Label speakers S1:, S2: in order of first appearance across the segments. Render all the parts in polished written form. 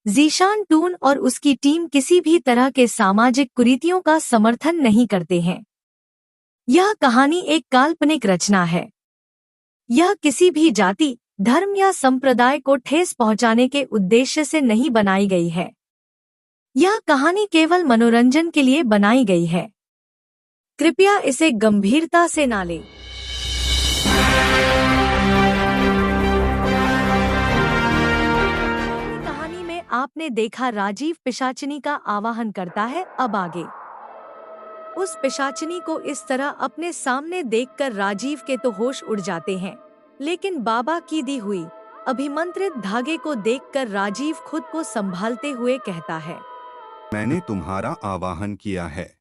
S1: Zeeshan twin और उसकी team किसी भी तरह के सामाजिक कुरीतियों का समर्थन नहीं करते हैं। यह कहानी एक काल्पनिक रचना है। यह किसी भी जाति, धर्म या संप्रदाय को ठेस पहुंचाने के उद्देश्य से नहीं बनाई गई है। यह कहानी केवल मनोरंजन के लिए बनाई गई है। कृपया इसे गंभीरता से ना लें। कहानी में आपने देखा राजीव पिशाचिनी का आवाहन करता है। अब आगे उस पिशाचिनी को इस तरह अपने सामने देखकर राजीव के तो होश उड़ जाते हैं, लेकिन बाबा की दी हुई अभिमंत्रित धागे को देखकर राजीव खुद को संभालते हुए कहता है,
S2: मैंने तुम्हारा आवाहन किया है।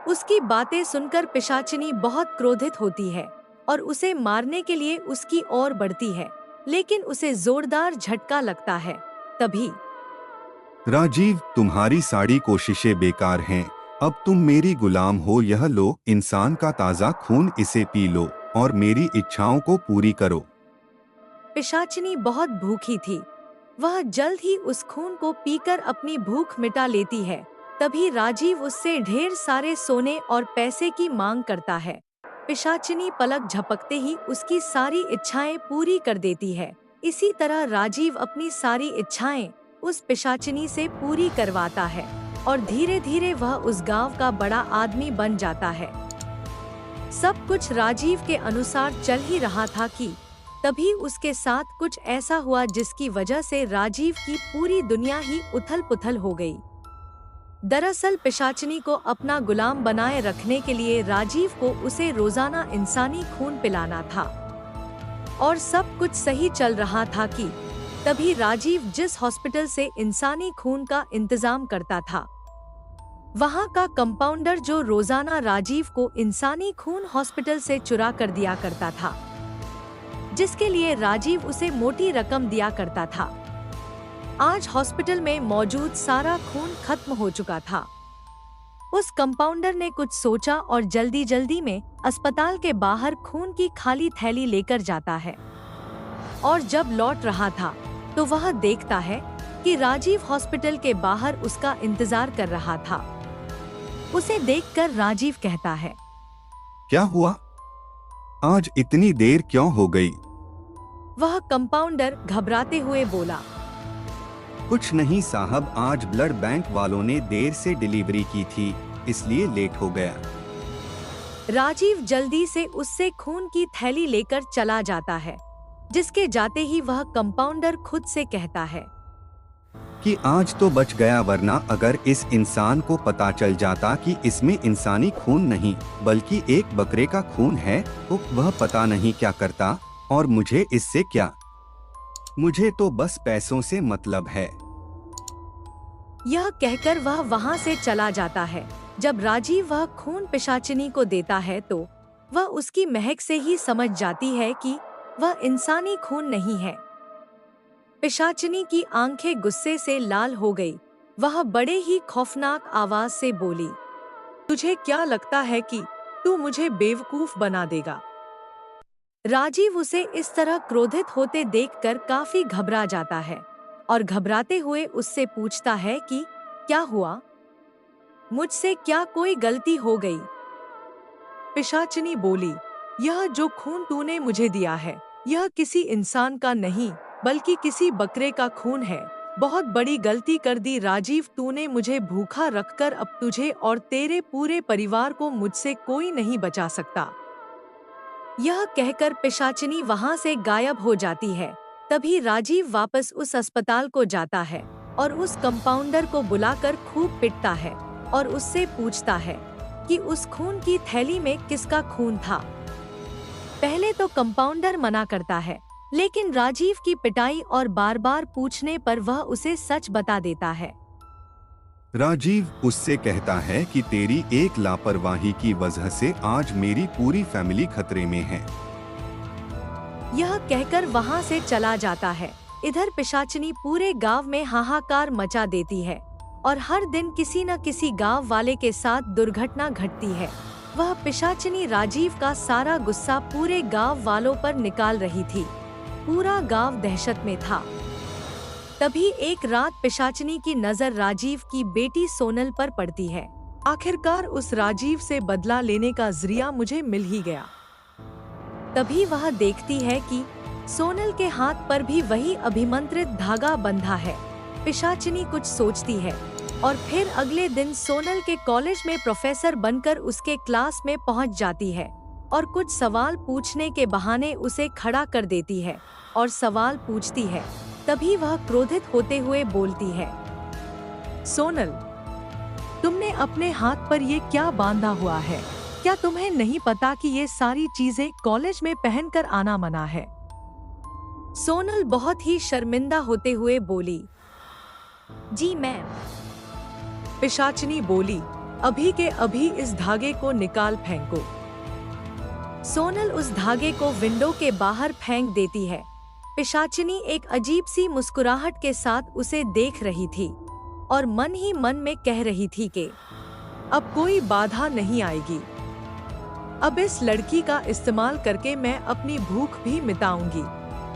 S1: उसकी बातें सुनकर पिशाचिनी बहुत क्रोधित होती है और उसे मारने के लिए उसकी ओर बढ़ती है, लेकिन उसे जोरदार झटका लगता है। तभी
S2: राजीव, तुम्हारी सारी कोशिशें बेकार हैं। अब तुम मेरी गुलाम हो। यह लो, इंसान का ताज़ा खून, इसे पी लो और मेरी इच्छाओं को पूरी करो।
S1: पिशाचिनी बहुत भूखी थी। वह जल्द ही उस खून को पीकर अपनी भूख मिटा लेती है। तभी राजीव उससे ढेर सारे सोने और पैसे की मांग करता है। पिशाचिनी पलक झपकते ही उसकी सारी इच्छाएं पूरी कर देती है। इसी तरह राजीव अपनी सारी इच्छाएं उस पिशाचिनी से पूरी करवाता है और धीरे धीरे वह उस गांव का बड़ा आदमी बन जाता है। सब कुछ राजीव के अनुसार चल ही रहा था कि तभी उसके साथ कुछ ऐसा हुआ जिसकी वजह से राजीव की पूरी दुनिया ही उथल-पुथल हो गई। दरअसल पिशाचिनी को अपना गुलाम बनाए रखने के लिए राजीव को उसे रोजाना इंसानी खून पिलाना था और सब कुछ सही चल रहा था कि तभी राजीव जिस हॉस्पिटल से इंसानी खून का इंतजाम करता था, वहां का कंपाउंडर जो रोजाना राजीव को इंसानी खून हॉस्पिटल से चुरा कर दिया करता था, जिसके लिए राजीव उसे मोटी रकम दिया करता था, आज हॉस्पिटल में मौजूद सारा खून खत्म हो चुका था। उस कंपाउंडर ने कुछ सोचा और जल्दी जल्दी में अस्पताल के बाहर खून की खाली थैली लेकर जाता है और जब लौट रहा था तो वह देखता है कि राजीव हॉस्पिटल के बाहर उसका इंतजार कर रहा था। उसे देखकर राजीव कहता है,
S2: क्या हुआ? आज इतनी देर क्यों हो गई?
S1: वह कंपाउंडर घबराते हुए बोला,
S2: कुछ नहीं साहब, आज ब्लड बैंक वालों ने देर से डिलीवरी की थी, इसलिए लेट हो गया।
S1: राजीव जल्दी से उससे खून की थैली लेकर चला जाता है, जिसके जाते ही वह कंपाउंडर खुद से कहता है
S2: कि आज तो बच गया, वरना अगर इस इंसान को पता चल जाता कि इसमें इंसानी खून नहीं बल्कि एक बकरे का खून है तो वह पता नहीं क्या करता। और मुझे इससे क्या, मुझे तो बस पैसों से मतलब है।
S1: यह कहकर वह वहां से चला जाता है। जब राजीव वह खून पिशाचिनी को देता है तो वह उसकी महक से ही समझ जाती है कि वह इंसानी खून नहीं है। पिशाचिनी की आंखें गुस्से से लाल हो गई। वह बड़े ही खौफनाक आवाज से बोली, तुझे क्या लगता है कि तू मुझे बेवकूफ बना देगा? राजीव उसे इस तरह क्रोधित होते देखकर काफी घबरा जाता है और घबराते हुए उससे पूछता है कि क्या हुआ? मुझसे क्या कोई गलती हो गई? पिशाचिनी बोली, यह जो खून तूने मुझे दिया है, यह किसी इंसान का नहीं बल्कि किसी बकरे का खून है। बहुत बड़ी गलती कर दी राजीव, तूने मुझे भूखा रखकर अब तुझे और तेरे पूरे परिवार को मुझसे कोई नहीं बचा सकता। यह कहकर पिशाचिनी वहां से गायब हो जाती है। तभी राजीव वापस उस अस्पताल को जाता है और उस कंपाउंडर को बुलाकर खूब पिटता है और उससे पूछता है कि उस खून की थैली में किसका खून था। पहले तो कंपाउंडर मना करता है, लेकिन राजीव की पिटाई और बार बार पूछने पर वह उसे सच बता देता है।
S2: राजीव उससे कहता है कि तेरी एक लापरवाही की वजह से आज मेरी पूरी फैमिली खतरे में है।
S1: यह कहकर वहां से चला जाता है। इधर पिशाचिनी पूरे गांव में हाहाकार मचा देती है और हर दिन किसी न किसी गांव वाले के साथ दुर्घटना घटती है। वह पिशाचिनी राजीव का सारा गुस्सा पूरे गांव वालों पर निकाल रही थी। पूरा गांव दहशत में था। तभी एक रात पिशाचिनी की नजर राजीव की बेटी सोनल पर पड़ती है। आखिरकार उस राजीव से बदला लेने का जरिया मुझे मिल ही गया। तभी वह देखती है कि सोनल के हाथ पर भी वही अभिमंत्रित धागा बंधा है। पिशाचिनी कुछ सोचती है और फिर अगले दिन सोनल के कॉलेज में प्रोफेसर बनकर उसके क्लास में पहुंच जाती है और कुछ सवाल पूछने के बहाने उसे खड़ा कर देती है और सवाल पूछती है। तभी वह क्रोधित होते हुए बोलती है, सोनल, तुमने अपने हाथ पर ये क्या बांधा हुआ है? क्या तुम्हें नहीं पता कि ये सारी चीजें कॉलेज में पहनकर आना मना है? सोनल बहुत ही शर्मिंदा होते हुए बोली, जी मैम। पिशाचिनी बोली, अभी के अभी इस धागे को निकाल फेंको। सोनल उस धागे को विंडो के बाहर फेंक देती है। पिशाचिनी एक अजीब सी मुस्कुराहट के साथ उसे देख रही थी और मन ही मन में कह रही थी कि अब कोई बाधा नहीं आएगी। अब इस लड़की का इस्तेमाल करके मैं अपनी भूख भी मिटाऊंगी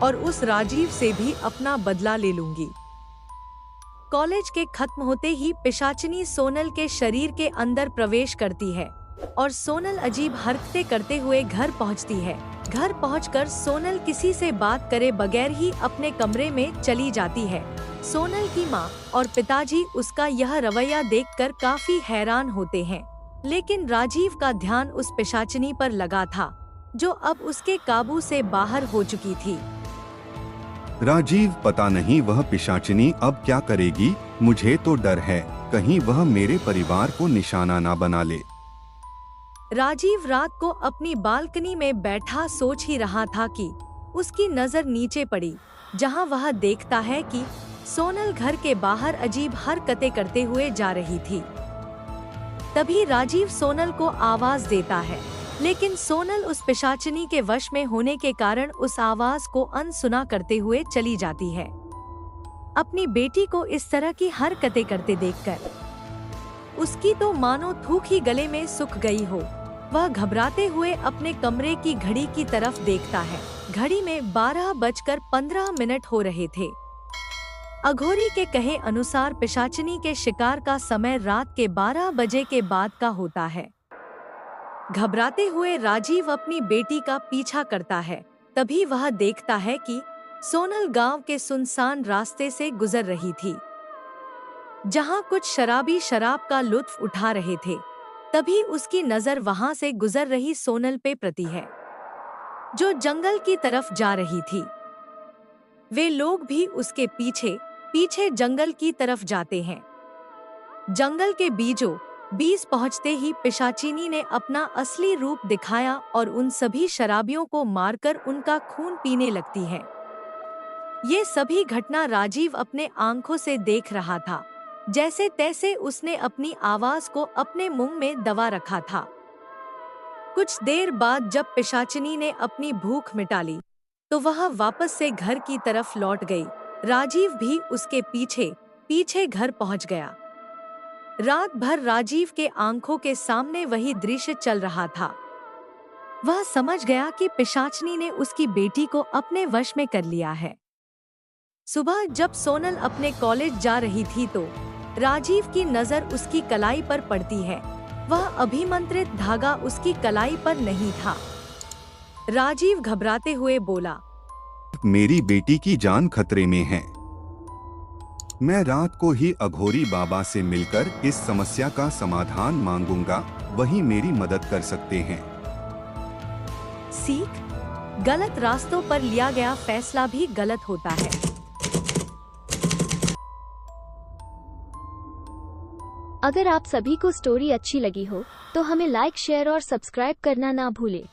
S1: और उस राजीव से भी अपना बदला ले लूंगी। कॉलेज के खत्म होते ही पिशाचिनी सोनल के शरीर के अंदर प्रवेश करती है और सोनल अजीब हरकतें करते हुए घर पहुंचती है। घर पहुंचकर सोनल किसी से बात करे बगैर ही अपने कमरे में चली जाती है। सोनल की माँ और पिताजी उसका यह रवैया देखकर काफी हैरान होते हैं, लेकिन राजीव का ध्यान उस पिशाचिनी पर लगा था जो अब उसके काबू से बाहर हो चुकी थी।
S2: राजीव, पता नहीं वह पिशाचिनी अब क्या करेगी। मुझे तो डर है कहीं वह मेरे परिवार को निशाना ना बना ले।
S1: राजीव रात को अपनी बालकनी में बैठा सोच ही रहा था कि उसकी नजर नीचे पड़ी, जहां वह देखता है कि सोनल घर के बाहर अजीब हरकतें करते हुए जा रही थी। तभी राजीव सोनल को आवाज देता है, लेकिन सोनल उस पिशाचिनी के वश में होने के कारण उस आवाज को अनसुना करते हुए चली जाती है। अपनी बेटी को इस तरह की हरकतें करते देखकर उसकी तो मानो थूक ही गले में सूख गई हो। वह घबराते हुए अपने कमरे की घड़ी की तरफ देखता है। घड़ी में 12:15 हो रहे थे। अघोरी के कहे अनुसार पिशाचिनी के शिकार का समय रात के 12 बजे के बाद का होता है। घबराते हुए राजीव अपनी बेटी का पीछा करता है। तभी वह देखता है कि सोनल गांव के सुनसान रास्ते से गुजर रही थी, जहां कुछ शराबी शराब का लुत्फ उठा रहे थे। तभी उसकी नजर वहां से गुजर रही सोनल पे पड़ती है, जो जंगल की तरफ जा रही थी। वे लोग भी उसके पीछे पीछे जंगल की तरफ जाते हैं। जंगल के बीचों बीच पहुंचते ही पिशाचिनी ने अपना असली रूप दिखाया और उन सभी शराबियों को मारकर उनका खून पीने लगती है। ये सभी घटना राजीव अपने आंखों से देख रहा था। जैसे तैसे उसने अपनी आवाज को अपने मुंह में दबा रखा था। कुछ देर बाद जब पिशाचिनी ने अपनी भूख मिटा ली तो वह वापस से घर की तरफ लौट गई। राजीव भी उसके पीछे पीछे घर पहुंच गया। रात भर राजीव के आंखों के सामने वही दृश्य चल रहा था। वह समझ गया कि पिशाचिनी ने उसकी बेटी को अपने वश में कर लिया है। सुबह जब सोनल अपने कॉलेज जा रही थी तो राजीव की नजर उसकी कलाई पर पड़ती है। वह अभिमंत्रित धागा उसकी कलाई पर नहीं था। राजीव घबराते हुए बोला,
S2: मेरी बेटी की जान खतरे में है। मैं रात को ही अघोरी बाबा से मिलकर इस समस्या का समाधान मांगूंगा, वही मेरी मदद कर सकते हैं।
S1: सीख, गलत रास्तों पर लिया गया फैसला भी गलत होता है।
S3: अगर आप सभी को स्टोरी अच्छी लगी हो तो हमें लाइक, शेयर और सब्सक्राइब करना ना भूलें।